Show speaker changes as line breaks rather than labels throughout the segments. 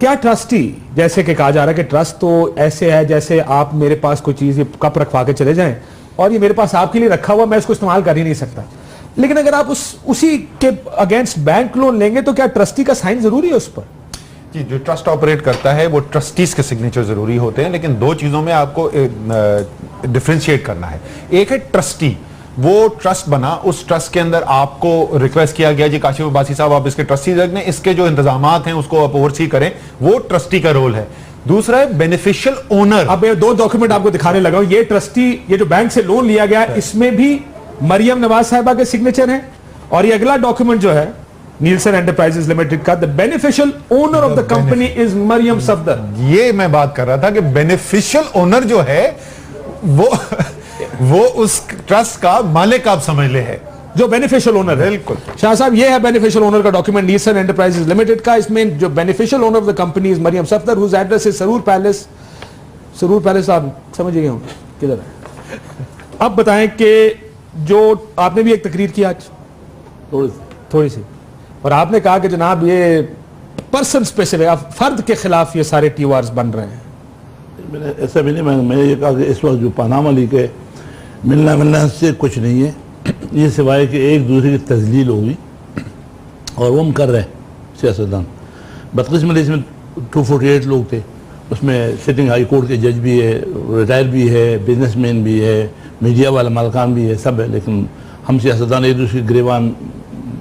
کیا ٹرسٹی جیسے کہ کہا جا رہا ہے کہ ٹرسٹ تو ایسے ہے جیسے آپ میرے پاس کوئی چیز یہ کپ رکھوا کے چلے جائیں اور یہ میرے پاس آپ کے لیے رکھا ہوا میں اس کو استعمال کر ہی نہیں سکتا, لیکن اگر آپ اسی کے اگینسٹ بینک لون لیں گے تو کیا ٹرسٹی کا سائن ضروری ہے اس پر؟
جی, جو ٹرسٹ آپریٹ کرتا ہے وہ ٹرسٹیز کے سگنیچر ضروری ہوتے ہیں, لیکن دو چیزوں میں آپ کو ڈفرینشیٹ کرنا ہے. ایک ہے ٹرسٹی, وہ ٹرسٹ بنا, اس ٹرسٹ کے اندر آپ کو ریکویسٹ کیا گیا جی کاشف عباسی صاحب آپ اس کے ٹرسٹی رکھ لیں, اس کے جو انتظامات ہیں اس کو آپ اوورسی کریں, وہ ٹرسٹی کا رول ہے. دوسرا ہے بینیفیشل اونر.
اب میں 2 ڈاکومنٹ آپ کو دکھانے لگا ہوں, یہ ٹرسٹی یہ جو بینک سے لون لیا گیا اس میں بھی مریم نواز صاحبہ کے سگنیچر ہیں, اور یہ اگلا ڈاکومنٹ جو ہے نیلسن انٹرپرائزز لمیٹڈ کا the beneficial owner of the company is مریم صفدر.
یہ میں بات کر رہا تھا کہ بینیفیشل اونر جو ہے وہ اس ٹرسٹ کا مالک آپ سمجھ لے ہے,
جو بینیفیشل اونر ہے.
بالکل
شاہ صاحب یہ ہے بینیفیشل اونر کا ڈاکیومنٹ نیلسن انٹرپرائزز لمیٹڈ کا. اس میں جو beneficial owner of the company is Maryam Safdar whose address is Suroor palace. Suroor palace آپ سمجھ گئے ہوں کدھر ہے. اب بتائیں کہ جو آپ نے بھی ایک تقریر کی آج تھوڑی سی, اور آپ نے کہا کہ جناب یہ پرسن اسپیسیفک فرد کے خلاف یہ سارے ٹی او آرز بن رہے ہیں.
میں نے ایسا بھی نہیں, میں نے یہ کہا کہ اس وقت جو پاناما لیک ہے ملنا سے کچھ نہیں ہے, یہ سوائے کہ ایک دوسرے کی تذلیل ہوگی اور وہ ہم کر رہے ہیں سیاستدان. بدقسمتی اس میں 248 لوگ تھے, اس میں سٹنگ ہائی کورٹ کے جج بھی ہے, ریٹائر بھی ہے, بزنس مین بھی ہے, میڈیا والا مالکان بھی ہے, سب ہے, لیکن ہم سیاستدان ایک دوسرے کی گریبان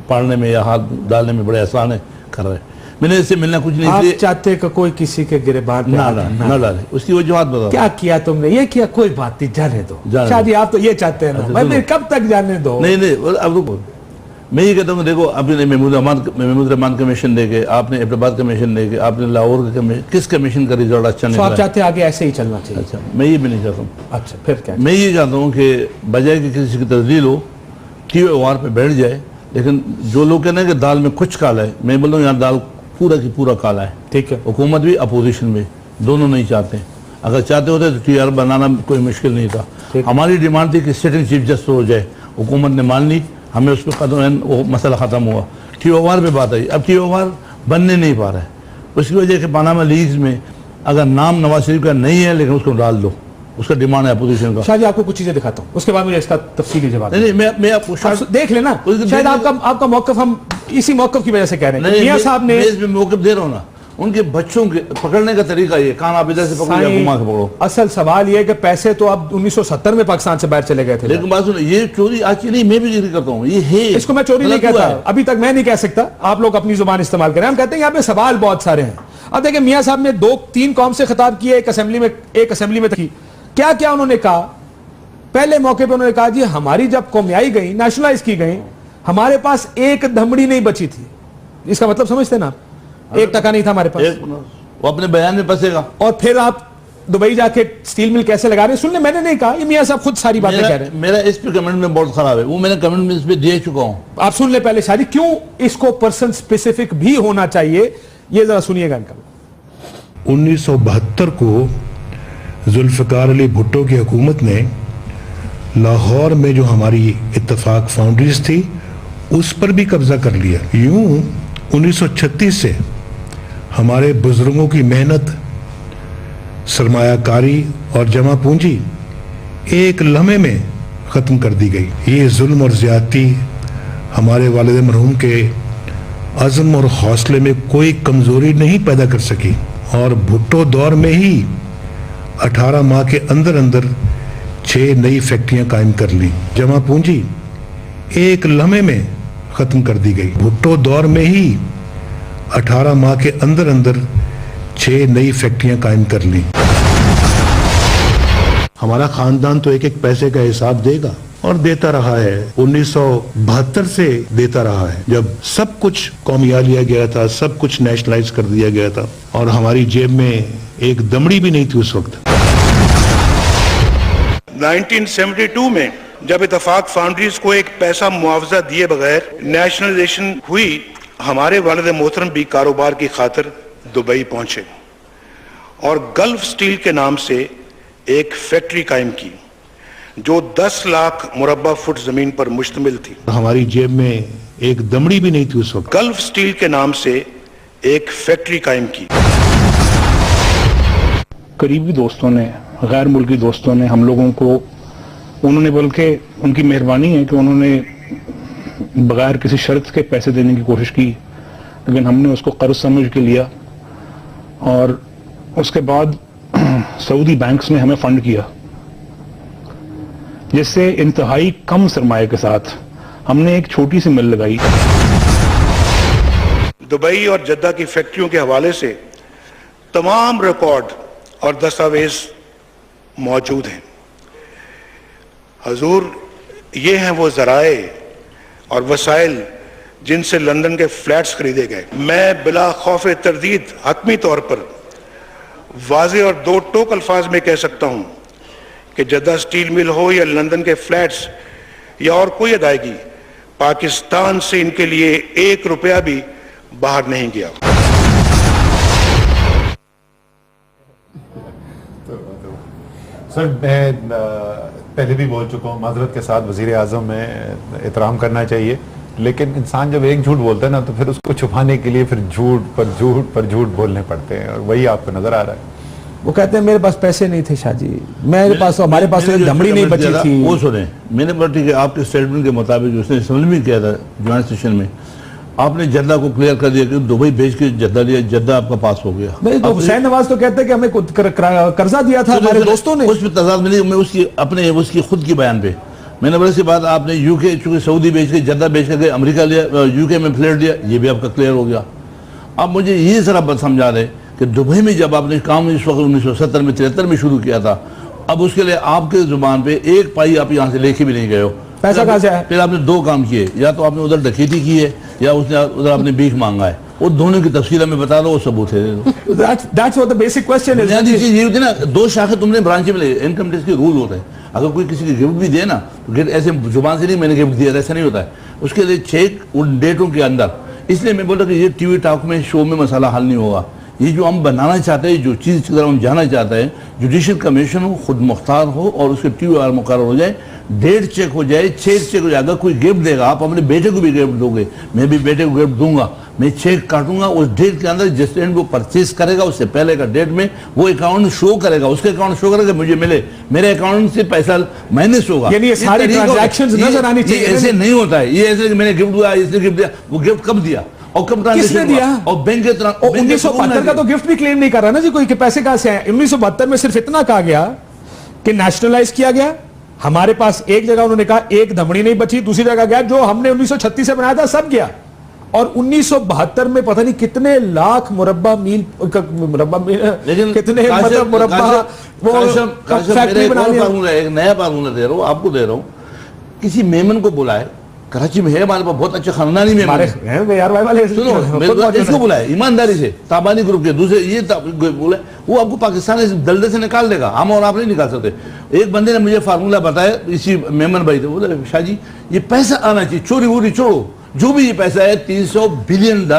پاڑنے میں یا ہاتھ ڈالنے میں بڑے آسان ہے کر رہے ہیں. میں نے اس سے ملنا کچھ نہیں.
آپ چاہتے کہ کوئی کسی کے گریبان
نہ ڈالے, اس کی وجوہات بتاؤ.
کیا کیا تم نے, یہ کیا, کوئی بات نہیں, جانے دو. شاہ جی آپ تو یہ چاہتے ہیں نا, میں کب تک جانے دو.
نہیں اب رکو, میں یہ کہتا ہوں کہ دیکھو آپ نے محمود رحمان کمیشن دے کے, آپ نے ایبٹ آباد کمیشن دے کے, آپ نے لاہور کا کس کمیشن کا ریزلٹ اچھا نہیں.
آپ چاہتے ہیں آگے ایسے ہی چلنا چاہیے.
اچھا, میں یہ بھی نہیں چاہتا ہوں.
اچھا پھر کیا,
میں یہ چاہتا ہوں کہ بجائے کہ کسی کی تذلیل ہو, ٹی او آر پہ بیٹھ جائے. لیکن جو لوگ کہتے ہیں کہ دال میں کچھ کالا ہے, میں بول رہا ہوں یہاں دال پورا کی پورا کالا ہے.
ٹھیک ہے,
حکومت بھی اپوزیشن بھی دونوں نہیں چاہتے. اگر چاہتے ہوتے تو ٹی آر بنانا کوئی مشکل نہیں تھا. ہماری ڈیمانڈ تھی کہ سٹنگ چیف جسٹس ہو جائے, حکومت نے مان لی, ہمیں اس پہ قدم وہ مسئلہ ختم ہوا. ٹی او آر پہ بات آئی, اب ٹی او آر بننے نہیں پا رہا ہے. اس کی وجہ کہ پاناما لیکس میں اگر نام نواز شریف کا نہیں ہے لیکن اس کو ڈال دو, اس کا ڈیمانڈ ہے اپوزیشن کا.
شاہ جی آپ کو کچھ چیزیں دکھاتا ہوں, اس کے بعد مجھے اس کا تفصیلی جواب.
نہیں میں آپ کو
دیکھ لینا, شاید آپ کا موقف ہم اسی موقف کی وجہ سے کہہ رہے ہیں. میاں صاحب نے
موقف دے رہا ہوں نا, ان کے بچوں کے پکڑنے کا طریقہ یہ, کان آپ ادھر سے پکڑو یا گھما کے پکڑو.
اصل سوال یہ ہے کہ پیسے تو اب 1970 میں پاکستان سے باہر چلے گئے تھے.
لیکن بات سنو, یہ چوری آج کی نہیں, میں بھی ذکر کرتا ہوں, یہ ہے,
اس کو میں چوری نہیں کہتا, ابھی تک میں نہیں کہہ سکتا, آپ لوگ اپنی زبان استعمال کریں. ہم کہتے ہیں یہاں پہ سوال بہت سارے ہیں. اب دیکھیں میاں صاحب نے 2-3 قوم سے خطاب کیے, ایک اسمبلی میں تھی. کیا انہوں نے کہا, پہلے موقع پہ انہوں نے کہا جی ہماری جب قومیائی گئی, نیشنلائز کی گئی, ہمارے پاس ایک دھمڑی نہیں بچی تھی. اس کا مطلب سمجھتے ہیں نا آپ, 1 ٹکا نہیں تھا ہمارے پاس.
وہ اپنے بیان میں پھنسے گا.
اور پھر آپ دبئی جا کے سٹیل مل کیسے لگا رہے ہیں, سن لیں, میں نے نہیں کہا, یہ میاں صاحب خود ساری باتیں کہہ رہے ہیں.
میرا اس پہ کمنٹ میں بہت خراب ہے, وہ میں نے کمنٹ میں اس پہ دے چکا ہوں.
آپ سن لیں پہلے شاہ جی, کیوں اس کو پرسن اسپیسیفک بھی ہونا چاہیے, یہ ذرا سنیے گا ان کا.
1972 کو ذوالفقار علی بھٹو کی حکومت نے لاہور میں جو ہماری اتفاق فاؤنڈریز تھی اس پر بھی قبضہ کر لیا. یوں 1936 سے ہمارے بزرگوں کی محنت, سرمایہ کاری اور جمع پونجی ایک لمحے میں ختم کر دی گئی. یہ ظلم اور زیادتی ہمارے والد مرحوم کے عزم اور حوصلے میں کوئی کمزوری نہیں پیدا کر سکی, اور بھٹو دور میں ہی 18 ماہ کے اندر 6 نئی فیکٹریاں قائم کر لی. جمع پونجی ایک لمحے میں ختم کر دی گئی. بھٹو دور میں ہی 18 ماہ کے اندر 6 نئی فیکٹریاں قائم کر لی. ہمارا خاندان تو ایک پیسے کا حساب دے گا اور دیتا رہا ہے. 1972 سے دیتا رہا ہے, جب سب کچھ قومیہ لیا گیا تھا, سب کچھ نیشنلائز کر دیا گیا تھا, اور ہماری جیب میں ایک دمڑی بھی نہیں تھی اس وقت.
1972 میں جب اتفاق فاؤنڈریز کو ایک پیسہ معاوضہ دیے بغیر نیشنلائزیشن ہوئی, ہمارے والد محترم بھی کاروبار کی خاطر دبئی پہنچے اور گلف سٹیل کے نام سے ایک فیکٹری قائم کی جو 10 لاکھ مربع فٹ زمین پر مشتمل تھی.
ہماری جیب میں ایک دمڑی بھی نہیں تھی اس وقت.
گلف سٹیل کے نام سے ایک فیکٹری قائم کی.
قریبی دوستوں نے, غیر ملکی دوستوں نے ہم لوگوں کو, انہوں نے بلکہ ان کی مہربانی ہے کہ انہوں نے بغیر کسی شرط کے پیسے دینے کی کوشش کی, لیکن ہم نے اس کو قرض سمجھ کے لیا, اور اس کے بعد سعودی بینکس نے ہمیں فنڈ کیا, جس سے انتہائی کم سرمایہ کے ساتھ ہم نے ایک چھوٹی سی مل لگائی.
دبئی اور جدہ کی فیکٹریوں کے حوالے سے تمام ریکارڈ اور دستاویز موجود ہیں. حضور, یہ ہیں وہ ذرائع اور وسائل جن سے لندن کے فلیٹس خریدے گئے. میں بلا خوف تردید حتمی طور پر واضح اور دو ٹوک الفاظ میں کہہ سکتا ہوں کہ جدہ سٹیل مل ہو یا لندن کے فلیٹس یا اور کوئی ادائیگی, پاکستان سے ان کے لیے 1 روپیہ بھی باہر نہیں گیا.
سر, میں پہلے بھی بول چکا ہوں, معذرت کے ساتھ وزیر اعظم میں احترام کرنا چاہیے, لیکن انسان جب ایک جھوٹ بولتا ہے نا تو پھر اس کو چھپانے کے لیے پھر جھوٹ پر جھوٹ پر جھوٹ بولنے پڑتے ہیں, اور وہی آپ کو نظر آ رہا ہے.
وہ کہتے ہیں میرے پاس پیسے نہیں تھے شاہ جی, میرے پاس ہمارے پاس ایک دمڑی نہیں بچی تھی.
وہ سنیں, میں نے بولا کہ آپ کے اسٹیٹمنٹ کے مطابق اس نے اسمبلی میں کیا تھا جوائنٹ سیشن میں, آپ نے جدہ کو کلیئر کر دیا کہ دبئی بھیج کے جدہ لیا, جدہ آپ کا پاس ہو گیا.
نہیں تو حسین نواز تو کہتے ہیں کہ ہمیں قرضہ دیا تھا ہمارے دوستوں نے.
اس پہ تضاد میں نہیں, میں اس کی اپنے اس کی خود کی بیان پہ میں نے بولا اس کے بعد آپ نے یو کے چونکہ سعودی بیچ کے جدہ بیچ کر کے امریکہ لیا, یو کے میں فلیٹ لیا, یہ بھی آپ کا کلیئر ہو گیا. اب مجھے یہ ذرا بات سمجھا رہے کہ دبئی میں جب آپ نے کام اس وقت 1970 میں 73 میں شروع کیا تھا, اب اس کے لیے آپ کے زبان پہ 1 پائی آپ یہاں سے لے کے بھی نہیں گئے ہو.
پیسہ کہاں سے آیا؟
پھر آپ نے 2 کام کیے, یا تو آپ نے ادھر ڈکیتی کی ہے یا اس نے ادھر آپ نے بھیک مانگا ہے. وہ دونوں کی تفصیل میں بتا دو, وہ ثبوت ہے.
That's what the basic question is.
بنیادی چیز یہ ہوتی ہے نا, 2 شاخیں تم نے برانچ میں لے, انکم ٹیکس کے رول ہوتے ہیں. اگر کوئی کسی کی گفٹ بھی دے نا تو ایسے زبان سے نہیں میں نے گفٹ دیا, ایسا نہیں ہوتا ہے. اس کے لیے چیک ان ڈیٹوں کے اندر. اس لیے میں بول رہا کہ یہ ٹی وی ٹاک میں شو میں مسئلہ حل نہیں ہوگا. یہ جو ہم بنانا چاہتے ہیں, جو چیز کی طرف ہم جانا چاہتے ہیں, جوڈیشل کمیشن ہو, خود مختار ہو, اور اس کے ٹی وی آر مقرر ہو جائے, ڈیٹ چیک ہو جائے, چیک ہو جائے. اگر کوئی گفٹ دے گا, آپ اپنے بیٹے کو بھی گفٹ دو گے, میں بھی بیٹے کو گفٹ دوں گا, میں چیک کاٹوں گا اس ڈیٹ کے اندر, جس ڈیٹ کو پرچیز کرے گا اس سے پہلے کا ڈیٹ میں وہ اکاؤنٹ شو کرے گا, اس کے اکاؤنٹ شو کرے گا مجھے ملے, میرے اکاؤنٹ سے پیسہ مائنس ہوگا.
یعنی یہ ساری ٹرانزیکشنز نظر آنی چاہیے.
ایسے نہیں ہوتا ہے, یہ ایسے کہ میں نے گفٹ دیا, اس نے گفٹ دیا, وہ گفٹ کب دیا اور کب ٹرانزیکشن دیا, اور بینک کے
1972 کا تو گفٹ بھی کلیم نہیں کر رہا نا جی کوئی کہ پیسے کہاں سے آئے. 1972 میں صرف اتنا کہا گیا کہ نیشنلائز کیا گیا. ہمارے پاس ایک جگہ انہوں نے کہا 1 دھمڑی نہیں بچی, دوسری جگہ گیا جو ہم نے 1936 سے بنایا تھا سب گیا, اور 1972 میں پتہ نہیں کتنے لاکھ مربع میل کتنے مربع وہ فیکٹری بنا لیا.
ایک نیا فارمولہ دے رہا ہوں, آپ کو دے رہا ہوں. کسی میمن کو بلائے, کراچی میں ہے ہمارے پاس بہت اچھے خاندانی میں, سنو اس کو بلائے ایمانداری سے, تابانی گروپ کے دوسرے یہ بولے, وہ آپ کو پاکستان سے دلدے سے نکال دے گا, ہم اور آپ نہیں نکال سکتے. ایک بندے نے مجھے فارمولہ بتایا, اسی میمن بھائی تھے, بولے شاہ جی یہ پیسہ آنا چاہیے, چوری ووری چھوڑو, جو بھی یہ پیسہ ہے $300 بلین,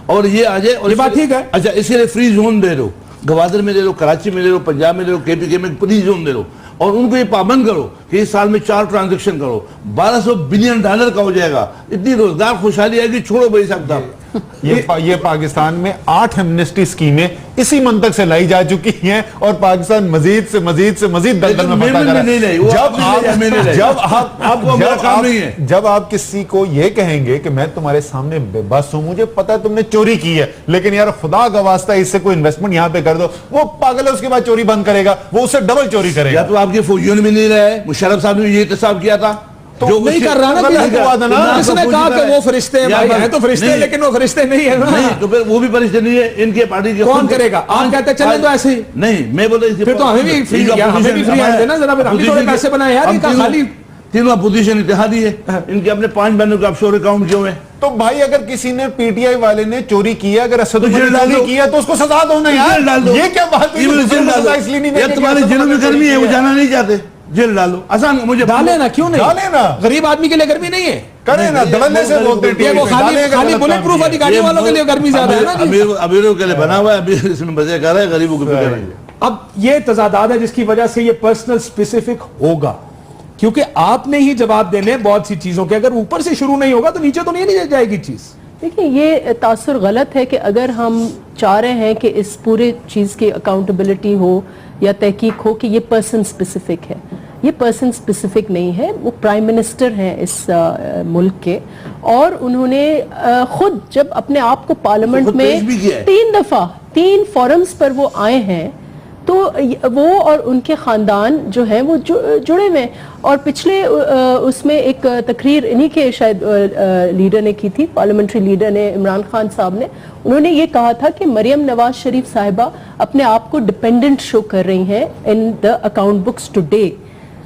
اور یہ آ جائے, اور
یہ بات ٹھیک ہے.
اچھا اس کے لیے فری زون دے دو, گوادر میں دے دو, کراچی میں دے دو, پنجاب میں دے دو, KPK میں فری زون دے دو, اور ان کو یہ پابند کرو کہ اس سال میں 4 ٹرانزیکشن کرو, $1200 بلین کا ہو جائے گا. اتنی روزگار خوشحالی آئے گی, چھوڑو بھائی صاحب.
یہ پاکستان میں 8 ایمنسٹی اسکیمیں اسی منطق سے لائی جا چکی ہیں, اور پاکستان مزید سے مزید دلدل میں پڑتا جا رہا ہے. جب آپ کسی کو یہ کہیں گے کہ میں تمہارے سامنے بے بس ہوں, مجھے پتا ہے تم نے چوری کی ہے, لیکن یار خدا کا واسطہ اس سے کوئی انویسٹمنٹ یہاں پہ کر دو, وہ پاگل ہے, اس کے بعد چوری بند کرے گا, وہ اس سے ڈبل چوری کرے گا.
یا تو آپ کے فوجیوں میں نہیں رہے, مشرف صاحب نے یہ احتساب کیا تھا,
جو نہیں کر رہا نا, کس نے کہا کہ وہ فرشتے ہیں تو فرشتے ہیں, لیکن وہ فرشتے نہیں ہیں نا,
تو پھر وہ بھی فرشتے نہیں ہے. ان کے پارٹی کے
کون کرے گا, آپ کہتے ہیں چلیں تو ایسے ہی
نہیں, میں بولتا
پھر تو ہمیں بھی فری ہینڈ دینا ذرا, ہم بھی تھوڑے پیسے بنائے یار. ان کا خالی
تینوں اپوزیشن اتحادی ہے, ان کے اپنے 5 بہنوں کے آف شور اکاؤنٹ کیوں ہیں.
تو بھائی اگر کسی نے PTI والے نے چوری کیا, اگر اسد عمر کیا تو اس کو سزا دو نا یار. یہ کیا بات ہے, اس لیے نہیں,
تمہارے جنوں میں گرمی ہے, وہ جانا نہیں چاہتے, جیل ڈالو. آسان, مجھے
ڈالے نا, کیوں نہیں
ڈالے نا,
غریب آدمی کے لیے گرمی نہیں ہے,
کرے نا, دلنے سے بولتے ہیں.
وہ خالی بلٹ پروف والی گاڑیوں والوں کے لیے گرمی زیادہ ہے نا,
امیروں کے لیے بنا ہوا ہے, ابھی اس میں مزے کر رہا ہے, غریبوں کو فکر ہے.
اب یہ تضادات ہے جس کی وجہ سے یہ پرسنل سپیسیفک ہوگا, کیونکہ آپ نے ہی جواب دینے بہت سی چیزوں کے. اگر اوپر سے شروع نہیں ہوگا تو نیچے تو نہیں جائے گی چیز.
دیکھیں, یہ تاثر غلط ہے کہ اگر ہم چاہ رہے ہیں کہ اس پورے چیز کی اکاؤنٹیبلٹی ہو یا تحقیق ہو کہ یہ پرسن اسپیسیفک ہے. یہ پرسن اسپیسیفک نہیں ہے. وہ پرائم منسٹر ہیں اس ملک کے, اور انہوں نے خود جب اپنے آپ کو پارلیمنٹ میں 3 دفعہ 3 فورمز پر وہ آئے ہیں, تو وہ اور ان کے خاندان جو ہیں وہ جڑے ہوئے ہیں. اور پچھلے اس میں ایک تقریر انہی کے شاید لیڈر نے کی تھی, پارلیمنٹری لیڈر نے, عمران خان صاحب نے, انہوں نے یہ کہا تھا کہ مریم نواز شریف صاحبہ اپنے آپ کو ڈیپینڈنٹ شو کر رہی ہیں ان دا اکاؤنٹ بکس ٹوڈے.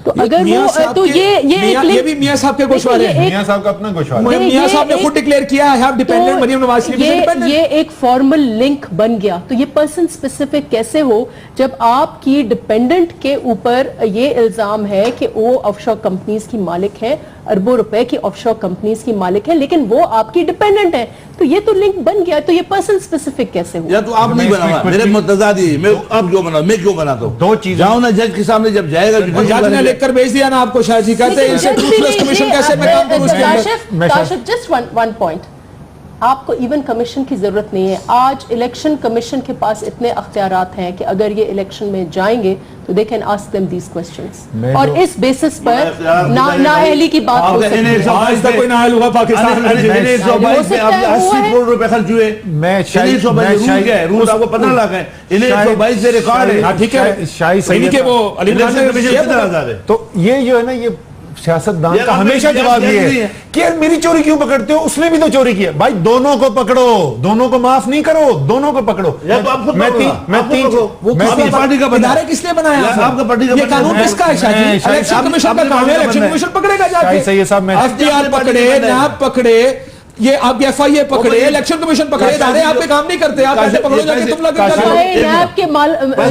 تو اگر وہ تو
یہ بھی میاں صاحب کے گوشوارے ہیں.
میاں صاحب کا اپنا گوشوارہ ہے.
میاں صاحب نے خود ڈکلیئر کیا ہے ڈیپینڈنٹ مریم نواز شریف.
یہ ایک فارمل لنک بن گیا. تو یہ پرسن اسپیسیفک کیسے ہو جب آپ کی ڈیپینڈنٹ کے اوپر یہ الزام ہے کہ وہ آف شور کمپنیز کی مالک ہیں, اربوں روپے کی آف شور کمپنیز کی مالک ہیں, لیکن وہ آپ کی ڈیپینڈنٹ ہیں. تو یہ تو لنک بن گیا. تو یہ پرسن اسپیسیفک کیسے ہوا؟
یا تو آپ نہیں بنا, میرے متضاد ہی میں آپ کیوں بنا, میں کیوں بناتا ہوں؟
2 چیزیں
جاؤ نا جج کے سامنے, جب جائے گا
جج نے لکھ کر بھیج دیا نا آپ کو, شاید جی کہتے ہیں اسے ٹروتھلیس کمیشن کیسے میں کام کروں اس کے اندر.
کاشف جسٹ ون پوائنٹ, آپ کو ایون کمیشن کی ضرورت نہیں ہے. آج الیکشن کمیشن کے پاس اتنے اختیارات ہیں کہ اگر یہ الیکشن میں جائیں گے تو they can ask them these questions, اور اس بیسس پر نااہلی کی بات ہو سکتی ہے.
آج تک کوئی نااہل ہوا پاکستان میں؟
80 کروڑ روپے خرچ ہوئے.
میں
رول آپ کو 15 لاکھ ہے, 1922 سے ریکارڈ ہے.
ٹھیک ہے, صحیح کہ وہ علی خان نے
تو یہ جو ہے نا, یہ سیاستدان کا ہمیشہ جواب یہ ہے کہ میری چوری کیوں پکڑتے ہو, اس نے بھی تو چوری کی ہے. بھائی دونوں کو پکڑو, دونوں کو معاف نہیں کرو, دونوں کو پکڑو.
پارٹی کا ادارے کس نے بنایا؟ آپ کا پارٹی کا یہ قانون کس کا ہے؟ شاہ جی الیکشن کمیشن کا کام ہے, الیکشن کمیشن پکڑے گا جا کے. ایف ڈی آر پکڑے, نیب پکڑے, یہ آپ کی ایف آئی اے پکڑے, الیکشن کمیشن پکڑے, ادارے آپ پہ کام نہیں کرتے. آپ ایسے پکڑو جا کے تم لوگ
نیب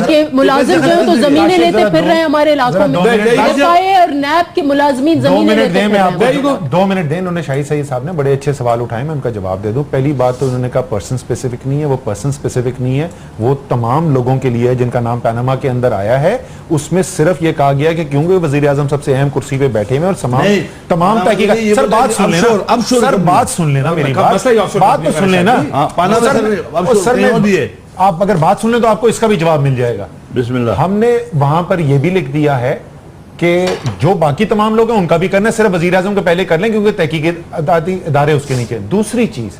کے ملازم جو ہیں تو زمینیں لیتے پھر رہے ہیں ہمارے علاقوں میں. ایف آئی اے اور نیب کے ملازمین زمینیں لیتے پھر رہے ہیں.
2 منٹ دیں. انہوں نے شاہی سعید صاحب نے بڑے اچھے سوال اٹھائے, میں ان کا جواب دے دوں. پہلی بات تو انہوں نے کہا پرسن اسپیسیفک نہیں ہے. وہ پرسن اسپیسیفک نہیں ہے, وہ تمام لوگوں کے لیے جن کا نام پیناما کے اندر آیا ہے. اس میں صرف یہ کہا گیا کہ کیونکہ وزیر اعظم سب سے اہم کرسی پہ بیٹھے ہیں اور تمام تحقیقات. سر بات سن لینا, سر بات سن لینا, میری بات تو سن لینا. آپ اگر بات سن لیں تو آپ کو اس کا بھی جواب مل جائے گا.
بسم اللہ.
ہم نے وہاں پر یہ بھی لکھ دیا ہے کہ جو باقی تمام لوگ ہیں ان کا بھی کرنا ہے, صرف وزیر اعظم کے پہلے کر لیں کیونکہ تحقیقی ادارے اس کے نیچے. دوسری چیز,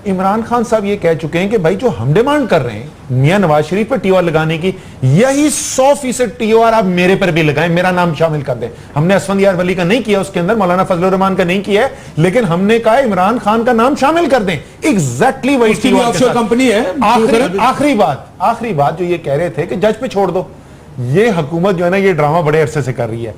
عمران خان صاحب یہ کہہ چکے ہیں کہ بھائی جو ہم ڈیمانڈ کر رہے ہیں میاں نواز شریف پر ٹی او آر لگانے کی, یہی 100% ٹی او آر آپ میرے پر بھی لگائیں, میرا نام شامل کر دیں. ہم نے اسفند یار ولی کا نہیں کیا, اس کے اندر مولانا فضل الرحمان کا نہیں کیا ہے, لیکن ہم نے کہا عمران خان کا نام شامل کر دیں. ایگزیکٹلی وہی ٹی او آر کمپنی ہے. آخری بات جو یہ کہہ رہے تھے کہ جج پہ چھوڑ دو, یہ حکومت جو ہے نا یہ ڈرامہ بڑے عرصے سے کر رہی ہے.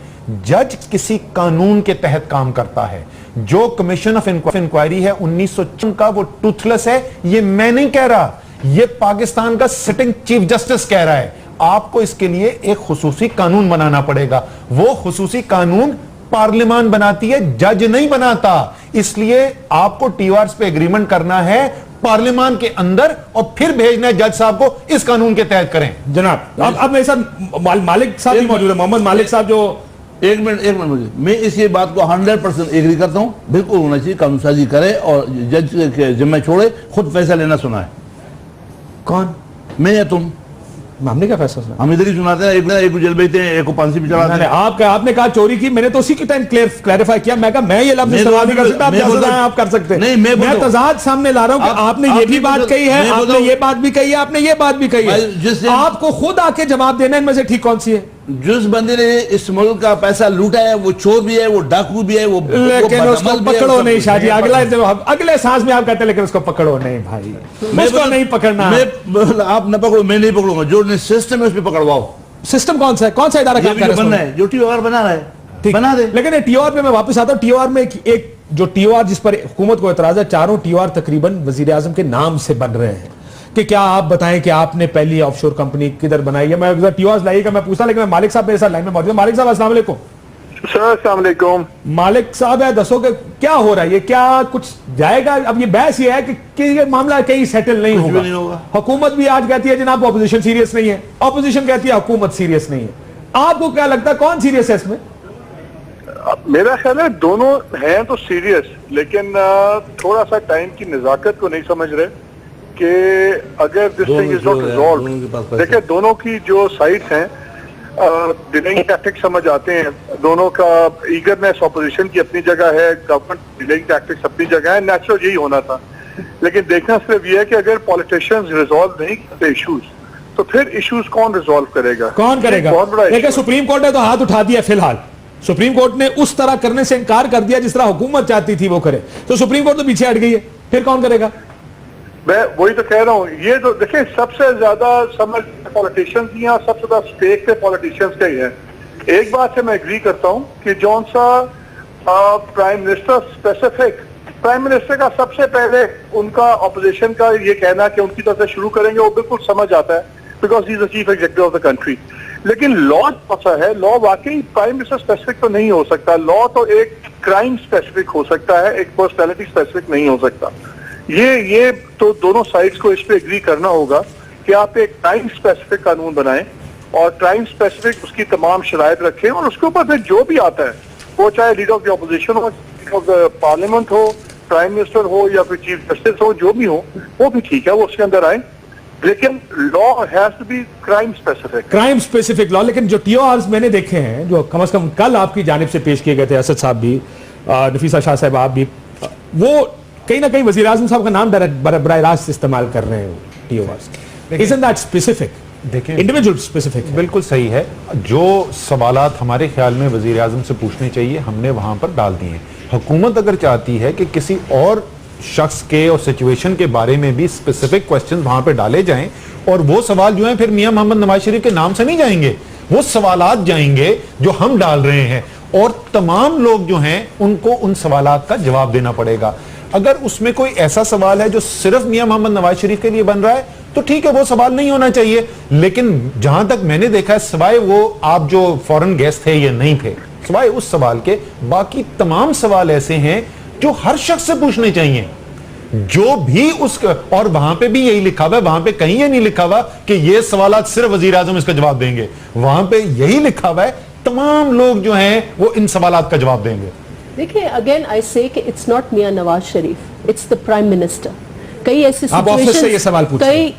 جج کسی قانون کے تحت کام کرتا ہے. جو کمیشن آف انکوائری ہے 1904 کا, وہ ٹوتھلس ہے. یہ میں نہیں کہہ رہا, یہ پاکستان کا سٹنگ چیف جسٹس کہہ رہا ہے. آپ کو اس کے لیے ایک خصوصی قانون بنانا پڑے گا. وہ خصوصی قانون پارلیمان بناتی ہے, جج نہیں بناتا. اس لیے آپ کو ٹی او آرز پہ ایگریمنٹ کرنا ہے پارلیمان کے اندر اور پھر بھیجنا ہے جج صاحب کو, اس قانون کے تحت کریں.
جناب اب میرے ساتھ مالک صاحب بھی موجود ہے, محمد مالک صاحب جو
ایک منٹ میں اس یہ بات کو 100% ایگری کرتا ہوں. بالکل ہونا چاہیے, قانون سازی کرے اور جج کے ذمہ چھوڑے, خود فیصلہ لینا سنا ہے.
کون؟
میں یا تم؟
ہم نے کیا فیصلہ سنا؟
ہم ادھر ہی سناتے ہیں, ایک کو جیل بھیجتے ہیں, ایک کو پھانسی پہ چڑھاتے ہیں.
آپ نے کہا چوری کی, میں نے تو اسی کی ٹائم کلیریفائی کیا. میں کہا میں یہ لفظ استعمال نہیں کر سکتا, آپ جیسا چاہیں آپ کر سکتے ہیں. میں تضاد سامنے لا رہا ہوں کہ آپ نے یہ بھی بات کہی ہے, آپ نے یہ بات بھی کہی ہے, آپ نے یہ بات بھی کہی ہے. آپ کو خود آ کے جواب دینا ان میں سے ٹھیک کون سی ہے؟
جس بندے نے اس ملک کا پیسہ لوٹا ہے وہ چور بھی ہے, وہ ڈاکو بھی ہے, وہ
لیکن اس کو پکڑو نہیں شاہ جی. اگلے سانس میں آپ کہتے ہیں لیکن اس کو پکڑو نہیں بھائی, اس کو نہیں پکڑنا.
آپ نہ پکڑو, میں نہیں پکڑوں گا. جو سسٹم ہے اس پہ پکڑواؤ.
سسٹم کون سا ہے, کون سا ادارہ کام کر رہا ہے؟
جو ٹی او آر بنا رہا ہے بنا دے.
لیکن ٹی او آر پہ میں واپس آتا ہوں. ٹی او آر میں ایک جو ٹی او آر جس پر حکومت کو اعتراض ہے, 4 ٹی او آر تقریباً وزیر اعظم کے نام سے بن رہے ہیں. کہ کیا آپ بتائیں کہ آپ نے پہلی آف شور کمپنی کدھر بنائی ہے؟ میں ٹی او آر لائیے گا, میں پوچھتا لیکن میں مالک صاحب میرے ساتھ لائن میں موجود ہے. مالک صاحب السلام علیکم.
سر السلام علیکم.
مالک صاحب ہے, دسو کہ کیا ہو رہا ہے, یہ کیا کچھ جائے گا؟ اب یہ بحث یہ ہے کہ یہ معاملہ کہیں سیٹل نہیں ہوگا. حکومت بھی آج کہتی ہے جناب اپوزیشن سیریس نہیں ہے, اپوزیشن کہتی ہے حکومت سیریس نہیں ہے. آپ کو کیا لگتا ہے کون سیریس ہے اس میں؟
میرا خیال ہے دونوں ہیں تو سیریس, لیکن تھوڑا سا ٹائم کی نزاکت کو نہیں سمجھ رہے. کہ اگر this thing is not resolved, دیکھیں دونوں کی جو سائڈس ہیں ڈیلنگ ٹیکٹکس سمجھ آتے ہیں، دونوں کا ایگرنیس اپوزیشن کی اپنی جگہ ہے، گورنمنٹ ڈیلنگ ٹیکٹکس اپنی جگہ ہے، نیچرل یہی ہونا تھا. لیکن دیکھنا صرف یہ ہے کہ اگر پالیٹیشینز ریزالو نہیں کرتے ایشوز تو پھر ایشوز کون ریزالو کرے گا؟
کون کرے گا؟ دیکھیں سپریم کورٹ نے تو ہاتھ اٹھا دیا، فی الحال سپریم کورٹ نے اس طرح کرنے سے انکار کر دیا جس طرح حکومت چاہتی تھی وہ کرے، تو سپریم کورٹ تو پیچھے ہٹ گئی ہے، پھر کون کرے گا؟
میں وہی تو کہہ رہا ہوں، یہ تو دیکھیں سب سے زیادہ سمجھ پالیٹیشینز ہی ہیں، سب سے زیادہ اسٹیک پہ پالیٹیشینز کا ہی ہے. ایک بات سے میں ایگری کرتا ہوں کہ جون سا prime minister specific, prime minister کا سب سے پہلے ان کا اپوزیشن کا یہ کہنا کہ ان کی طرف سے شروع کریں گے وہ بالکل سمجھ آتا ہے، because he is the chief executive of the country. لیکن لا کیسا ہے؟ لا واقعی پرائم منسٹر اسپیسیفک تو نہیں ہو سکتا، لا تو ایک کرائم اسپیسیفک ہو سکتا ہے، ایک پرسنالٹی اسپیسیفک نہیں ہو سکتا. یہ تو دونوں سائڈز کو اس پہ ایگری کرنا ہوگا کہ آپ ایک کرائم اسپیسیفک قانون بنائیں اور کرائم اسپیسیفک اس کی تمام شرائط رکھیں، اور اس کے اوپر پھر جو بھی آتا ہے وہ چاہے لیڈر آف دی اپوزیشن ہو، لیڈر آف دا پارلیمنٹ ہو، پرائم منسٹر ہو یا پھر چیف جسٹس ہو، جو بھی ہو وہ بھی ٹھیک ہے، وہ اس کے اندر آئیں. لیکن law has to be crime specific,
crime specific law. لیکن جو ٹی او آرز میں نے دیکھے ہیں جو کم از کم کل آپ کی جانب سے پیش کیے گئے تھے، اسد صاحب بھی، نفیسہ شاہ صاحب آپ بھی، وہ کہیں نہ کہیں وزیر اعظم صاحب کا نام براہ راست استعمال کر رہے ہیں ٹی او آرز. Isn't that specific?
دیکھیں
انڈیویجول اسپیسیفک.
بالکل صحیح ہے، جو سوالات ہمارے خیال میں وزیر اعظم سے پوچھنے چاہیے ہم نے وہاں پر ڈال دیے ہیں. حکومت اگر چاہتی ہے کہ کسی اور شخص کے اور سچویشن کے بارے میں بھی اسپیسیفک کوسچن وہاں پہ ڈالے جائیں، اور وہ سوال جو ہیں پھر میاں محمد نواز شریف کے نام سے نہیں جائیں گے، وہ سوالات جائیں گے جو ہم ڈال رہے ہیں، اور تمام لوگ جو ہیں ان کو ان سوالات کا جواب دینا پڑے گا. اگر اس میں کوئی ایسا سوال ہے جو صرف میاں محمد نواز شریف کے لیے بن رہا ہے تو ٹھیک ہے، وہ سوال نہیں ہونا چاہیے. لیکن جہاں تک میں نے دیکھا ہے، سوائے وہ آپ جو فورن گیسٹ تھے یا نہیں تھے، سوائے اس سوال کے باقی تمام سوال ایسے ہیں جو ہر شخص سے پوچھنے چاہیے، جو بھی اس کا. اور وہاں پہ بھی یہی لکھا ہوا ہے، وہاں پہ کہیں یہ نہیں لکھا ہوا کہ یہ سوالات صرف وزیر اعظم اس کا جواب دیں گے، وہاں پہ یہی لکھا ہوا ہے تمام لوگ جو ہیں وہ ان سوالات کا جواب دیں گے.
دیکھیں اگین آئی سے کہ it's not Mian Nawaz Sharif, it's the prime minister. کئی ایسے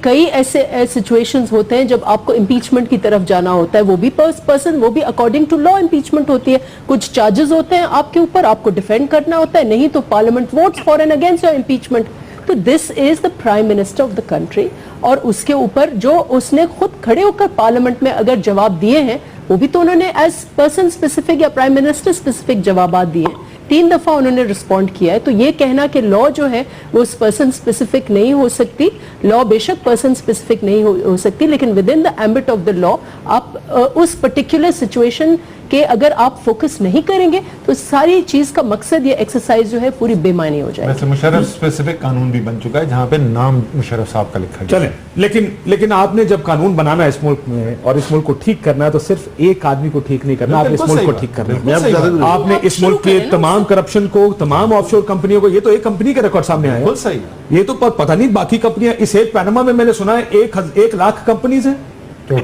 کئی ایسے سچویشنز ہوتے ہیں جب آپ کو امپیچمنٹ کی طرف جانا ہوتا ہے، وہ بھی پرسن وہ بھی اکارڈنگ ٹو لا امپیچمنٹ ہوتی ہے. کچھ چارجز ہوتے ہیں آپ کے اوپر، آپ کو ڈیفینڈ کرنا ہوتا ہے، نہیں تو parliament votes for and against your impeachment. تو this is the prime minister of the country, اور اس کے اوپر جو اس نے خود کھڑے ہو کر پارلیمنٹ میں اگر جواب دیے ہیں وہ بھی تو انہوں نے ایز پرسن اسپیسیفک یا پرائم منسٹر اسپیسیفک جوابات دیے ہیں. 3 دفعہ انہوں نے رسپونڈ کیا ہے. تو یہ کہنا کہ لا جو ہے وہ پرسن اسپیسیفک نہیں ہو سکتی، لا بے شک پرسن اسپیسیفک نہیں ہو سکتی، لیکن within the ambit of the law آپ اس پرٹیکولر سچویشن کہ اگر آپ فوکس نہیں کریں گے تو ساری چیز کا مقصد یہ ایکسرسائز جو ہے پوری بے معنی ہو جائے گی.
ویسے مشرف اسپیسیفک قانون بھی بن چکا ہے جہاں پہ نام مشرف صاحب کا لکھا گیا.
چلیں لیکن آپ نے جب قانون بنانا ہے اس ملک میں اور اس ملک کو ٹھیک کرنا ہے تو صرف ایک آدمی کو ٹھیک نہیں کرنا، آپ نے اس ملک کو ٹھیک کرنا ہے. آپ نے اس ملک کے تمام کرپشن کو، تمام آف شور کمپنیوں کو، یہ تو ایک کمپنی کے ریکارڈ سامنے آئے ہیں، یہ تو پتہ نہیں باقی کمپنیاں. اس ایک پیناما میں نے سنا ہے 1 لاکھ کمپنیز ہیں،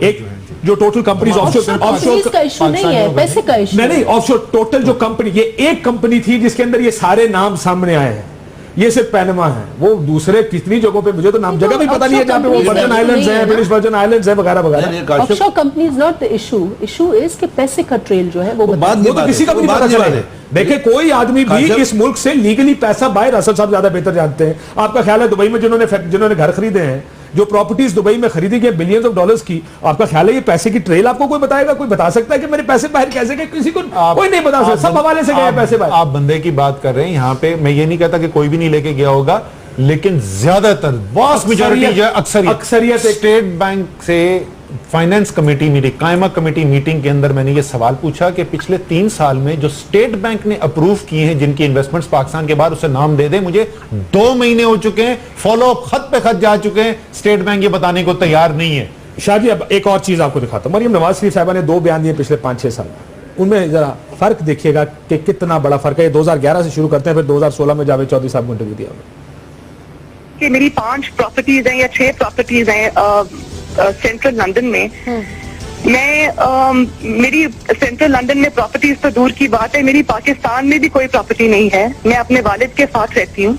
ایک جو ٹوٹل کمپنیز آف شور
کا ایشو نہیں ہے، پیسے کا ایشو
نہیں، آف شور ٹوٹل جو کمپنی، یہ ایک کمپنی تھی جس کے اندر یہ سارے نام سامنے آئے ہیں. یہ صرف پیناما ہے، وہ دوسرے کتنی جگہوں پہ مجھے تو نام جگہ بھی پتہ نہیں ہے جہاں پہ وہ ورجن آئیلینڈز ہیں، برٹش ورجن آئیلینڈز ہیں وغیرہ وغیرہ.
آف شور company is not the issue is کہ پیسے کا ٹریل جو ہے وہ
تو کسی کا بھی نہیں پتہ چلے. دیکھیں کوئی آدمی بھی اس ملک سے لیگلی پیسہ باہر، اسد صاحب زیادہ بہتر جانتے ہیں. آپ کا خیال ہے دبئی میں جنہوں نے گھر خریدے ہیں، جو پراپرٹیز دبئی میں خریدی گئی بلینز آف ڈالرز کی، آپ کا خیال ہے یہ پیسے کی ٹریل آپ کو کوئی بتائے گا؟ کوئی بتا سکتا ہے کہ میرے پیسے باہر کیسے گئے؟ کسی کو کوئی نہیں بتا سکتا، سب حوالے سے گئے پیسے باہر.
آپ بندے کی بات کر رہے ہیں یہاں پہ، میں یہ نہیں کہتا کہ کوئی بھی نہیں لے کے گیا ہوگا، لیکن زیادہ تر واسٹ میجورٹی اکثریت اسٹیٹ بینک سے فائنانس کمیٹی میٹنگ، قائمہ کمیٹی میٹنگ کے اندر میں نے یہ سوال پوچھا کہ پچھلے 3 سال میں جو اسٹیٹ بینک نے اپروو کیے ہیں جن کی انویسٹمنٹس پاکستان کے بعد، اسے نام دے دیں. مجھے 2 مہینے ہو چکے ہیں، فالو اپ خط پہ خط جا چکے ہیں، اسٹیٹ بینک یہ بتانے کو تیار نہیں ہے.
شاہ جی اب ایک اور چیز آپ کو دکھاتا ہوں. مریم نواز شریف صاحبہ نے 2 بیان دیے پچھلے 5-6 سال میں، ان میں ذرا فرق دیکھیے گا کہ کتنا بڑا فرق ہے. 2011 سے شروع کرتے ہیں، پھر 2016 میں جاوید چودھری صاحب کو انٹرویو دیا
کہ میری 5 پراپرٹیز ہیں یا 6 پراپرٹیز ہیں سینٹرل لندن میں. میں میری سینٹرل لندن میں پراپرٹیز تو دور کی بات ہے، میری پاکستان میں بھی کوئی پراپرٹی نہیں ہے. میں اپنے والد کے ساتھ رہتی ہوں.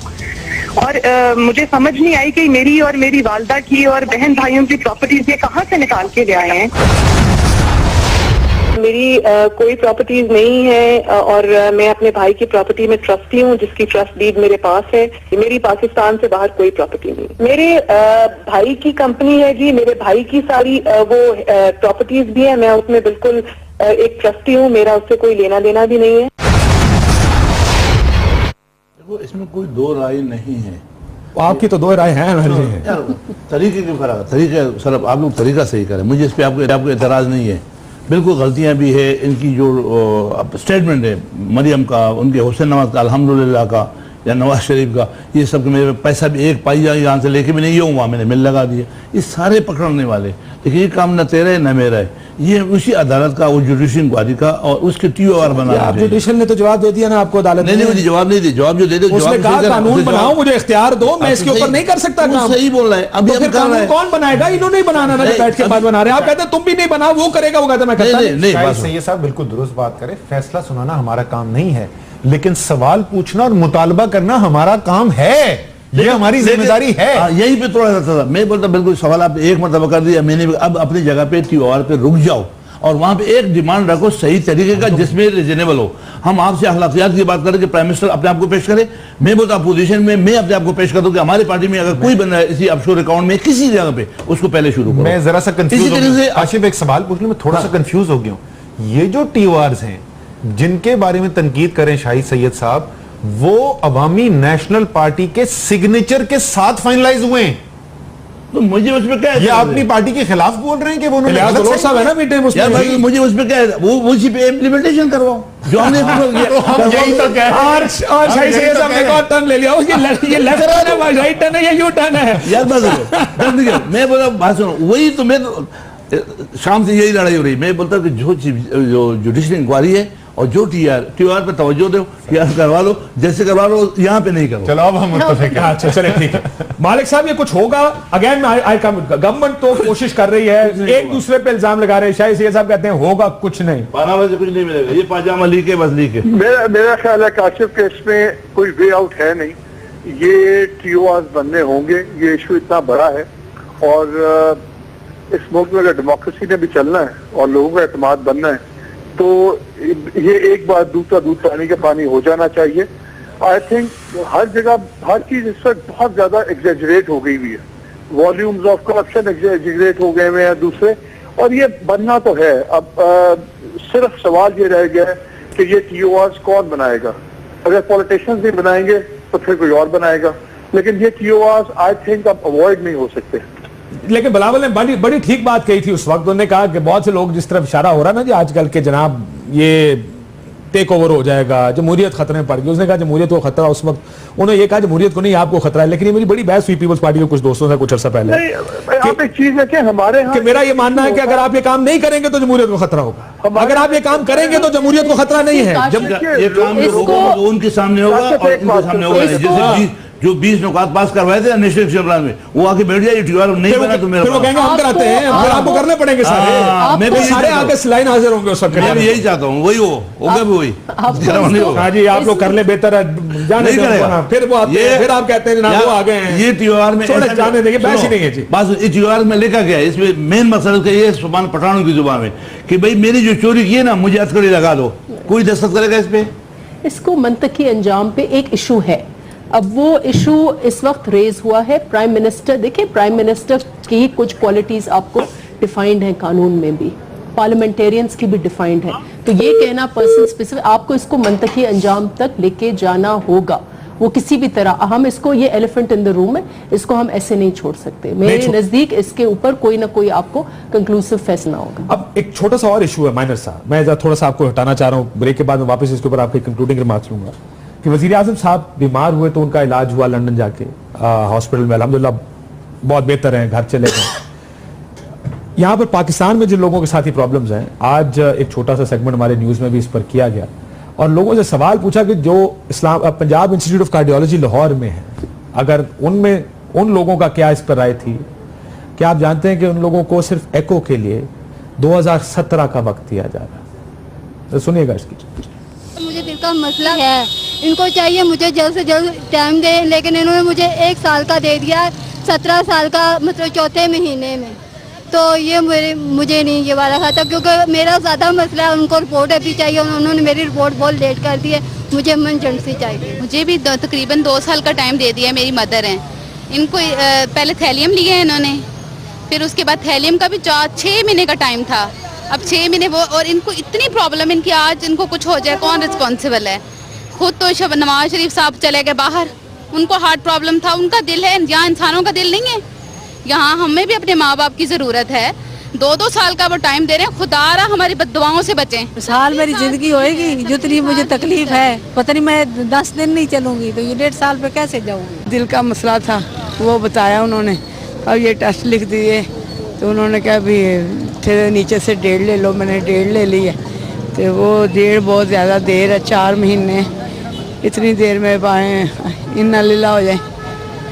اور مجھے سمجھ نہیں آئی کہ میری اور میری والدہ کی اور بہن بھائیوں کی پراپرٹیز یہ کہاں سے نکال کے لے آئے ہیں. میری کوئی پراپرٹیز نہیں ہے اور میں اپنے بھائی کی پراپرٹی میں ٹرسٹی ہوں جس کی ٹرسٹ ڈیڈ میرے پاس ہے. میری پاکستان سے باہر کوئی پراپرٹی نہیں. میرے بھائی کی کمپنی ہے جی, میرے بھائی کی ساری وہ پراپرٹیز بھی ہیں, میں اس میں بالکل ایک ٹرسٹی ہوں, میرا اس سے کوئی لینا دینا بھی نہیں ہے.
اس میں کوئی دو رائے نہیں ہے.
آپ کی تو دو رائے ہیں.
طریقے کے فرق, طریقہ سر آپ لوگ طریقہ صحیح کریں, مجھے اس پہ آپ کو اعتراض نہیں ہے. بالکل غلطیاں بھی ہے ان کی. جو اسٹیٹمنٹ ہے مریم کا, ان کے حسین نواز کا, الحمدللہ کا, یا نواز شریف کا, یہ سب کہ میرے پیسہ بھی ایک پائی یہاں سے لے کے بھی نہیں ہوں, وہاں میں نے مل لگا دیا, یہ سارے پکڑنے والے. لیکن یہ کام نہ تیرا ہے نہ میرا ہے, یہ اسی عدالت کا, وہ جوڈیشل انکوائری کا اور اس کے ٹی او آر بنا.
جوڈیشل نے تو جواب دے دیا نا آپ کو, عدالت
نہیں مجھے جواب نہیں دیا. جواب جو دے دے
اس نے کہا قانون بناؤ, مجھے اختیار دو, میں اس کے اوپر نہیں کر سکتا کام.
صحیح بول رہا ہے. ابھی
پھر قانون کون بنائے گا؟ انہوں نے بنانا نا, بیٹھ کے بعد بنا رہے ہیں. آپ کہتے ہیں تم بھی نہیں بناؤ, وہ کرے گا, وہ کہتا ہے میں کرتا نہیں.
سید صاحب بالکل درست بات کرے, فیصلہ سنانا ہمارا کام نہیں ہے, لیکن سوال پوچھنا اور مطالبہ کرنا ہمارا کام ہے, یہ ہماری ذمہ داری ہے.
یہی پہ تھوڑا سا تھا, میں بولتا بالکل سوال آپ ایک مرتبہ کر دیا میں نے. اب اپنی جگہ پہ ٹی او آر پہ رک جاؤ اور وہاں پہ ایک ڈیمانڈ رکھو صحیح طریقے کا جس میں ریزنیبل ہو. ہم آپ سے اخلاقیات کی بات کریں کہ پرائم منسٹر اپنے آپ کو پیش کرے, میں بولتا اپوزیشن میں اپنے آپ کو پیش کر دوں کہ ہماری پارٹی میں اگر کوئی بندہ ہے اسی آفشور اکاؤنٹ میں کسی جگہ پہ, اس کو پہلے شروع کرو.
میں ذرا سا کنفیوز ہو گیا آصف, ایک سوال پوچھ لوں, میں تھوڑا سا کنفیوز ہو گیا ہوں. یہ جو ٹی او آرز ہیں جن کے بارے میں تنقید کریں شاہد سید صاحب, وہ عوامی نیشنل پارٹی کے سگنیچر کے ساتھ فائنلائز ہوئے ہیں.
تو مجھے اس پہ کیا ہے,
یہ اپنی پارٹی کے خلاف بول رہے ہیں کہ وہ
مجھے اس پہ کیا ہے, وہ اسی پہ امپلیمنٹیشن کرواؤ جو ہم نے
یہی تو کہہ رہے ہیں. اور شاہد سید صاحب نے ایک اور ٹرن لے لیا, یہ لیفٹ ٹرن ہے, رائٹ ٹرن ہے, یا یو ٹرن ہے.
یار میں بولا بات سنو, وہی تو میں شام سے یہی لڑائی ہو رہی. میں بولتا ہوں کہ جو جوڈیشل انکوائری ہے اور جو ٹی آر پہ توجہ دو, ٹی آر کروا لو, جیسے کروا لو, یہاں پہ نہیں کرو.
چلو اب ہم متفق ہیں.
اچھا چلے ٹھیک ہے. مالک صاحب یہ کچھ ہوگا اگین, گورنمنٹ تو کوشش کر رہی ہے, ایک دوسرے پہ الزام لگا رہے ہیں. شاہد سید صاحب کہتے ہیں ہوگا کچھ نہیں,
پاناما سے کچھ نہیں ملے گا, یہ پاجامہ لیک ہے, بس لیک ہے.
میرا خیال ہے کاشف کہ اس میں کوئی وے آؤٹ ہے نہیں. یہ ٹی او آرز بننے ہوں گے, یہ ایشو اتنا بڑا ہے, اور اس ملک میں اگر ڈیموکریسی نے بھی چلنا ہے اور لوگوں کا اعتماد بننا ہے تو یہ ایک بار دوسرا دودھ پانی کا پانی ہو جانا چاہیے. آئی تھنک ہر جگہ ہر چیز اس وقت بہت زیادہ ایگزیجریٹ ہو گئی ہوئی ہے, والیومز آف کرپشن ایگزیجریٹ ہو گئے ہوئے ہیں دوسرے, اور یہ بننا تو ہے. اب صرف سوال یہ رہ گیا ہے کہ یہ ٹی او آرز کون بنائے گا. اگر پولیٹیشنز نہیں بنائیں گے تو پھر کوئی اور بنائے گا, لیکن یہ ٹی او آرز آئی تھنک اب اوائڈ نہیں ہو سکتے.
لیکن بلاول نے بڑی ٹھیک بات کہی تھی اس وقت. انہوں نے کہا کہ بہت سے لوگ جس طرف اشارہ ہو رہا نا جی آج کل کے, جناب یہ ٹیک اوور ہو جائے گا, جمہوریت خطرے میں پڑ گئی. اس نے کہا جمہوریت کو خطرہ, اس وقت انہوں نے یہ کہا جمہوریت کو نہیں آپ کو خطرہ ہے. لیکن یہ میری بڑی بحث ہوئی پیپلز پارٹی کے کچھ دوستوں سے کچھ عرصہ پہلے,
آپ ایک چیز ہے کہ ہمارے
کہ میرا یہ ماننا ہے کہ اگر آپ یہ کام نہیں کریں گے تو جمہوریت کو خطرہ ہوگا, اگر آپ یہ کام کریں گے تو جمہوریت کو خطرہ نہیں ہے.
جب یہ کام جو ہوگا وہ ان کے سامنے ہوگا اور ان کے سامنے ہوگا. جیسے جو 20 نکات پاس کروائے تھے نیشنل الیکشن پلان میں, وہ آگے بیٹھ جائے, ٹی او آر نہیں بنا تو میرا,
پھر وہ کہیں گے ہم کراتے ہیں, پھر آپ کو کرنے پڑیں گے سارے. میں بھی سارے آگے لائن حاضر ہوں گے اس وقت.
میں بھی یہی چاہتا ہوں, وہی ہوگا بھی وہی.
ہاں جی آپ لوگ کر لیں, بہتر ہے, جانے دیں. پھر وہ آتے ہیں, پھر آپ کہتے ہیں نا وہ آگے ہیں.
یہ ٹی او آر میں
جانے دیں گے, بحث ہی نہیں ہے جی.
بس یہ ٹی او آر میں لکھا گیا, اس میں مین مقصد کا یہ سبحان پٹھانوں کی زبان میں کہ بھئی میری جو چوری کی ہے نا مجھے ہتھکڑی لگا دو. کوئی دستخط کرے گا اس پہ؟
اس کو منطقی انجام پہ ایک ایشو ہے. اب وہ ایشو اس وقت ریز ہوا ہے. پرائم منسٹر, دیکھیں پرائم منسٹر کی کچھ کوالٹیز آپ کو ڈیفائنڈ ہیں قانون میں بھی, پارلیمنٹیرینز کی بھی ڈیفائنڈ ہے. تو یہ کہنا پرسن اسپیسیفک, آپ کو اس کو منطقی انجام تک لے کے جانا ہوگا. وہ کسی بھی طرح, ہم اس کو, یہ ایلیفنٹ ان دا روم ہے, اس کو ہم ایسے نہیں چھوڑ سکتے. میرے نزدیک اس کے اوپر کوئی نہ کوئی آپ کو کنکلوسیو فیصلہ ہوگا.
اب ایک چھوٹا سا اور ایشو ہے مائنر سا, میں تھوڑا سا آپ کو ہٹانا چاہ رہا ہوں, بریک کے بعد میں واپس اس کے اوپر آپ کی کنکلوڈنگ ریمارکس لوں گا. کہ وزیر اعظم صاحب بیمار ہوئے تو ان کا علاج ہوا لندن جا کے ہاسپٹل میں, الحمدللہ بہت بہتر ہیں, گھر چلے گئے. یہاں پر پاکستان میں جن لوگوں کے ساتھ ہی پرابلمز ہیں, آج ایک چھوٹا سا سیگمنٹ ہمارے نیوز میں بھی اس پر کیا گیا اور لوگوں سے سوال پوچھا کہ جو Punjab institute of cardiology Lahore میں ہے, اگر ان لوگوں کا کیا اس پر رائے تھی. کیا آپ جانتے ہیں کہ ان لوگوں کو صرف ایکو کے لیے 2017 کا وقت دیا جا رہا ہے. سنیے گا اس کی.
مجھے دل کا مسئلہ ہے ان کو چاہیے مجھے جلد سے جلد ٹائم دیں، لیکن انہوں نے مجھے 1 سال کا دے دیا، 17 سال کا مطلب چوتھے مہینے میں. تو یہ مجھے نہیں یہ والا کھاتا، کیونکہ میرا زیادہ مسئلہ ہے. ان کو رپورٹ ابھی چاہیے، انہوں نے میری رپورٹ بہت لیٹ کر دی ہے، مجھے ایمرجنسی چاہیے.
مجھے بھی تقریباً 2 سال کا ٹائم دے دیا. میری مدر ہیں، ان کو پہلے تھیلیم لیا ہے انہوں نے، پھر اس کے بعد تھیلیم کا بھی 6 مہینے کا ٹائم تھا. اب 6 مہینے وہ، اور ان کو اتنی پرابلم ان کی، آج ان کو کچھ ہو جائے کون رسپانسیبل ہے؟ خود تو نواز شریف صاحب چلے گئے باہر، ان کو ہارٹ پرابلم تھا. ان کا دل ہے، یہاں انسانوں کا دل نہیں ہے. یہاں ہمیں بھی اپنے ماں باپ کی ضرورت ہے. 2 سال کا وہ ٹائم دے رہے ہیں. خدا رہا ہماری بد دعاؤں سے بچیں.
سال میری زندگی ہوئے گی جتنی مجھے تکلیف ہے، پتہ نہیں میں 10 دن نہیں چلوں گی تو یہ 1.5 سال پہ کیسے جاؤں گی؟
دل کا مسئلہ تھا، وہ بتایا انہوں نے. اب یہ ٹیسٹ لکھ دیے تو انہوں نے کہا بھی پھر نیچے سے 1.5 لے لو. میں نے 1.5 لے لی ہے. تو وہ 1.5 بہت زیادہ دیر ہے، 4 مہینے اتنی دیر میں پائیں انا للہ ہو جائیں.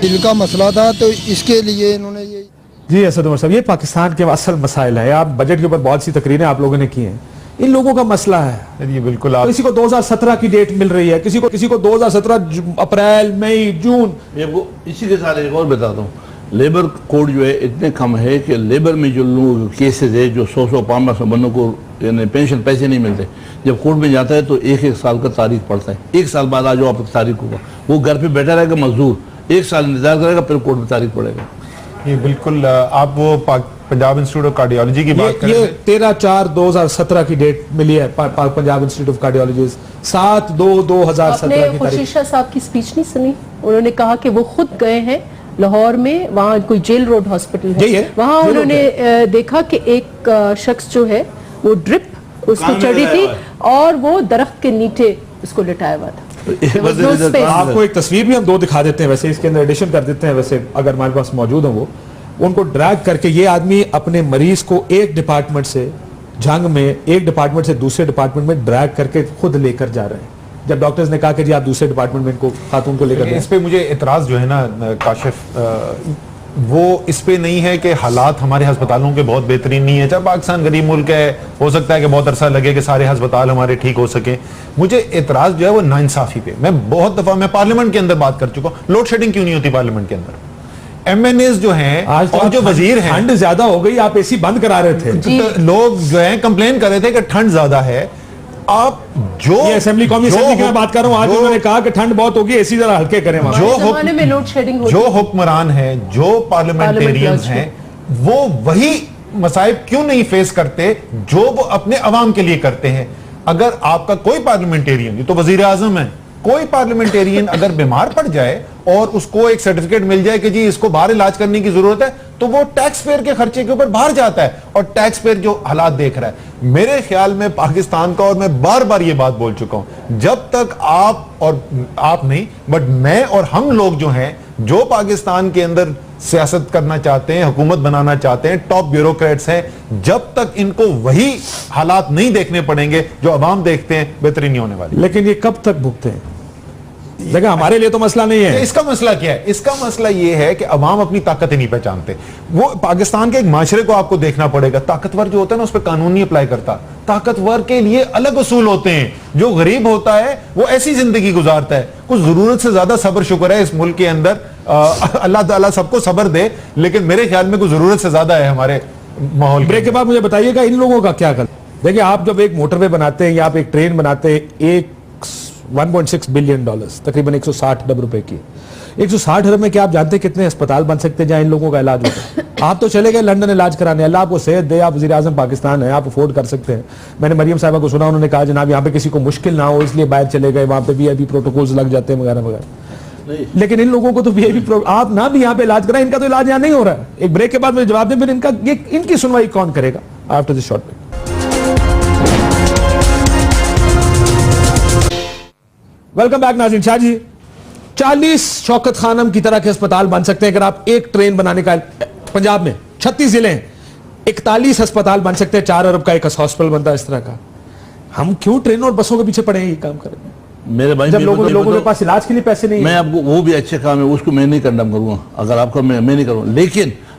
دل کا مسئلہ تھا تو اس کے لیے انہوں نے یہ.
جی اسد عمر صاحب، یہ پاکستان کے اصل مسائل ہے. آپ بجٹ کے اوپر بہت سی تقریریں آپ لوگوں نے کی ہیں. ان لوگوں کا مسئلہ ہے،
یہ بالکل
کسی کو 2017 کی ڈیٹ مل رہی ہے، کسی کو 2017 اپریل مئی جون.
اسی کے ساتھ ایک اور بتاتا ہوں، لیبر کوڈ جو ہے اتنے کم ہے کہ لیبر میں جو لوگ کیسز ہے جو 100-500 بندوں کو یعنی پینشن پیسے نہیں ملتے، جب کورٹ میں جاتا ہے تو 1 سال کا تاریخ پڑتا ہے. 1 سال بعد آ جاؤ آپ تاریخ ہوگا. وہ گھر پہ بیٹھا رہے گا مزدور، 1 سال انتظار کرے گا، پھر کورٹ میں تاریخ پڑے گا.
یہ بالکل آپ وہ پنجاب انسٹیٹیوٹ آف کارڈیالوجی کی بات کریں.
یہ 13/4/2017 کی ڈیٹ ملی ہے پنجاب انسٹیٹیوٹ آف کارڈیالوجی. 7/2/2017
آپ نے
کی تاریخ.
خورشید شاہ صاحب کی سپیچ نہیں سنی؟ انہوں نے کہا کہ وہ خود گئے ہیں لاہور میں، وہاں کوئی جیل روڈ ہاسپٹل ہے، وہاں انہوں نے دیکھا کہ ایک شخص جو ہے وہ ڈرپ اس کو چڑھی تھی اور وہ درخت کے نیچے اس کو لٹایا ہوا تھا.
آپ کو ایک تصویر بھی ہم 2 دکھا دیتے ہیں، ویسے اس کے اندر ایڈیشن کر دیتے ہیں، ویسے اگر ہمارے پاس موجود ہیں وہ. ان کو ڈریگ کر کے یہ آدمی اپنے مریض کو ایک ڈپارٹمنٹ سے جنگ میں ایک ڈپارٹمنٹ سے دوسرے ڈپارٹمنٹ میں ڈریگ کر کے خود لے کر جا رہے ہیں. جب ڈاکٹرز نے کہا کہ جی آپ دوسرے ڈپارٹمنٹ میں ان کو خاتون کو لے کر،
اس پہ مجھے اعتراض جو ہے نا کاشف، وہ اس پہ نہیں ہے کہ حالات ہمارے ہسپتالوں کے بہت بہترین نہیں ہے. چاہے پاکستان غریب ملک ہے، ہو سکتا ہے کہ بہت عرصہ لگے کہ سارے ہسپتال ہمارے ٹھیک ہو سکیں. مجھے اعتراض جو ہے وہ ناانصافی پہ. میں بہت دفعہ میں پارلیمنٹ کے اندر بات کر چکا ہوں، لوڈ شیڈنگ کیوں نہیں ہوتی پارلیمنٹ کے اندر؟ ایم این ایز جو ہیں اور جو وزیر ہیں،
ٹھنڈ زیادہ ہو گئی، آپ اے سی بند کرا رہے تھے،
لوگ جو ہیں کمپلین کر رہے تھے کہ ٹھنڈ زیادہ ہے. آپ جو
اسمبلی قومی اسمبلی کی میں بات کر رہا ہوں، آج انہوں نے کہا کہ ٹھنڈ بہت ہوگی، اے سی ذرا ہلکے کریں.
جو حکمران ہیں، جو پارلیمنٹیرینز ہیں، وہ وہی مصائب کیوں نہیں فیس کرتے جو وہ اپنے عوام کے لیے کرتے ہیں؟ اگر آپ کا کوئی پارلیمنٹیرین، تو وزیر اعظم ہے، کوئی پارلیمنٹیرین اگر بیمار پڑ جائے اور اس کو ایک سرٹیفکیٹ مل جائے کہ جی اس کو باہر علاج کرنے کی ضرورت ہے، تو وہ ٹیکس پیئر کے خرچے کے اوپر باہر جاتا ہے اور ٹیکس پیئر جو حالات دیکھ رہا ہے. میرے خیال میں پاکستان کا، اور میں بار بار یہ بات بول چکا ہوں، جب تک آپ نہیں بٹ میں اور ہم لوگ جو ہیں، جو پاکستان کے اندر سیاست کرنا چاہتے ہیں، حکومت بنانا چاہتے ہیں، ٹاپ بیوروکریٹس ہیں، جب تک ان کو وہی حالات نہیں دیکھنے پڑیں گے جو عوام دیکھتے ہیں، بہتری نہیں ہونے والی.
لیکن یہ کب تک بھگتے ہیں؟ دیکھیں ہمارے لیے تو مسئلہ نہیں ہے.
اس کا مسئلہ کیا ہے؟ اس کا مسئلہ یہ ہے کہ عوام اپنی طاقت ہی نہیں پہچانتے. وہ پاکستان کے ایک معاشرے کو آپ کو دیکھنا پڑے گا. طاقتور جو ہوتا ہے نا، اس پہ قانون نہیں اپلائی کرتا. طاقتور کے لیے الگ اصول ہوتے ہیں. جو غریب ہوتا ہے وہ ایسی زندگی گزارتا ہے. کچھ ضرورت سے زیادہ صبر شکر ہے اس ملک کے اندر. اللہ تعالیٰ سب کو صبر دے، لیکن میرے خیال میں کچھ ضرورت سے زیادہ ہے ہمارے ماحول.
بریک کے بعد مجھے بتائیے گا ان لوگوں کا کیا کر. دیکھیں آپ جب ایک موٹر وے بناتے ہیں یا آپ ایک ٹرین بناتے ہیں، ایک 1.6 بلین ڈالرز، تقریباً 160 ارب روپے کی. 160 ارب میں کیا آپ جانتے ہیں کتنے اسپتال بن سکتے ہیں جہاں ان لوگوں کا علاج ہوتا ہے؟ آپ تو چلے گئے لنڈن علاج کرانے، اللہ آپ کو صحت دے، آپ وزیر اعظم پاکستان ہیں، آپ افورڈ کر سکتے ہیں. میں نے مریم صاحبہ کو سنا، انہوں نے کہا جناب یہاں پہ کسی کو مشکل نہ ہو اس لیے باہر چلے گئے، وہاں پہ بھی ابھی پروٹوکولز لگ جاتے ہیں وغیرہ وغیرہ. لیکن ان لوگوں کو تو بھی آپ نہ بھی یہاں پہ علاج کرائیں، ان کا تو علاج یہاں نہیں ہو رہا ہے. ایک بریک کے بعد مجھے جواب دیں، پھر ان کی سنوائی کون کرے گا؟ After this short break. Welcome back ناظرین. شاہ جی 40 شوکت خانم کی طرح کے اسپتال بن سکتے ہیں اگر آپ ایک ٹرین بنانے کا. پنجاب میں 36 ضلع ہیں، 41 اسپتال بن سکتے ہیں، 4 ارب کا ایک ہاسپٹل بنتا ہے اس طرح کا. ہم کیوں ٹرینوں اور بسوں کے پیچھے پڑے ہیں یہ کام کریں
میرے بھائی؟
جب لوگوں کے پاس علاج کے لیے پیسے نہیں ہیں.
میں آپ کو وہ بھی اچھے کام ہے، اس کو میں نہیں کنڈم کروں گا. اگر آپ کا میں نہیں کروں، لیکن